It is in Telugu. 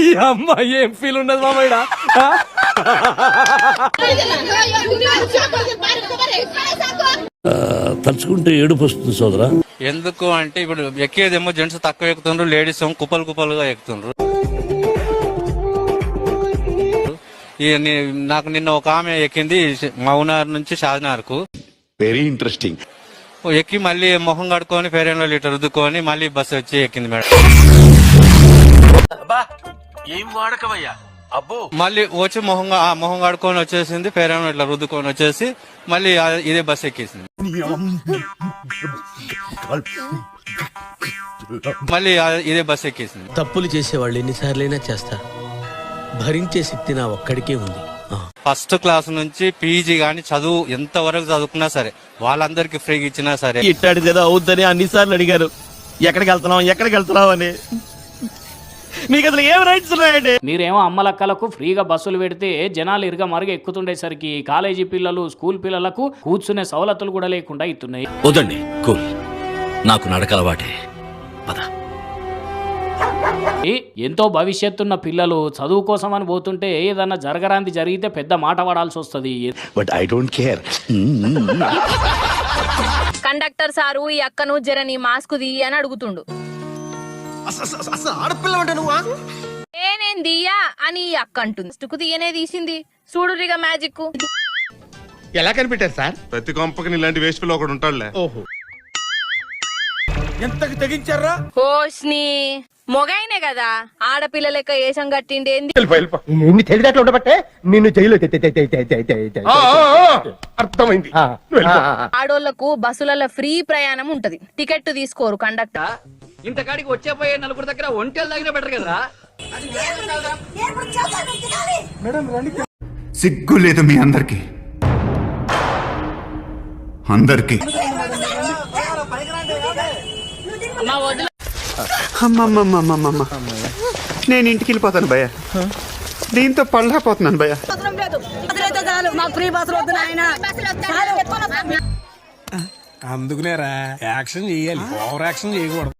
ఈ అమ్మాయి ఏం ఫీల్ ఉన్నది మామయ్య? తలుచుకుంటే ఏడుపు వస్తుంది సోదరా. ఎందుకు అంటే ఇప్పుడు ఎక్కేదేమో జెంట్స్ తక్కువ ఎక్కుతుండ్రు, లేడీస్ ఏమో కుప్పలు కుప్పలుగా ఎక్కుతుండ్రు. నాకు నిన్న ఒక ఆమె ఎక్కింది మౌనార్ నుంచి షాజ్నార్ కు. Very interesting. ఎక్కి మళ్ళీ మొహం కడుక్కొని ఫెయిర్ లీటర్ రుద్దుకొని మళ్ళీ బస్సు వచ్చి ఎక్కింది మేడం. ఏం వాడకమయ్యా అబ్బో. మళ్ళీ వచ్చి మొహం కడుక్కొని వచ్చేసింది, ఫెయిర్ ఇట్లా రుద్దుకొని వచ్చేసి మళ్ళీ ఇదే బస్సు ఎక్కేసింది. మళ్ళీ ఇదే బస్సు ఎక్కేసింది. తప్పులు చేసేవాళ్ళు ఎన్నిసార్లైనా చేస్తారు, భరించే శక్తి నా ఒక్కడికే ఉంది. ఫస్ట్ క్లాస్ నుంచి పీజీ గాని చదువు ఎంత వరకు చదువుకున్నా సరే వాళ్ళందరికి ఫ్రీగా ఇచ్చినా సరే ఇట్టాడిది ఏదో అవుద్దని అన్నిసార్లు అడిగారు. ఎక్కడికి వెళ్తున్నావు అని. మీకు అసలు ఏం రైట్స్ ఉన్నాయండి? మీరేమో అమ్మలక్కలకు ఫ్రీగా బస్సులు పెడితే జనాలు ఇరుగా మరుగు ఎక్కుతుండేసరికి కాలేజీ పిల్లలు స్కూల్ పిల్లలకు కూర్చునే సవలతులు కూడా లేకుండా ఇస్తున్నాయి. వదండి కూల్, నాకు నడకలవాటే. పద. ఎంతో భవిష్యత్తున్న పిల్లలు చదువు కోసం అని పోతుంటే ఏదన్నా జరగరాంది జరిగితే పెద్ద మాట పడాల్సి వస్తుంది. But I don't care. Conductor sir ఈ అక్కను జరని మాస్క్ ది అని అడుగుతుండు. నేను దియా అని ఈ అక్క అంటుంది. స్టుకు తీయనే తీసింది. చూడురిగా మ్యాజిక్. ఎలా కనిపెట్టారు సార్? ప్రతి కొంపకి ఇలాంటి వేస్ట్ పిల్ల ఒకడు ఉంటాడులే. ఓహో, ఎంతకు తెగించారా? హోస్ని మొగైనే కదా, ఆడపిల్ల లెక్క ఏషం కట్టిండి. నిన్ను తెలియదట్లు ఉండబట్టే నిన్ను జైలు అర్థమైంది. ఆడోళ్లకు బస్సులలో ఫ్రీ ప్రయాణం ఉంటది, టికెట్ తీసుకోరు కండక్టర్. ఇంతకాడికి వచ్చే పోయే నలుగురు దగ్గర ఒంటెలు తగిన బెటర్ కదరా. సిగ్గు లేదు మీ అందరికి. నేను ఇంటికి వెళ్ళిపోతాను భయ్య. దీంతో పళ్ళపోతున్నాను భయ్య. అందుకునేరా యాక్షన్ చేయాలి, ఓవర్ యాక్షన్ చేయకూడదు.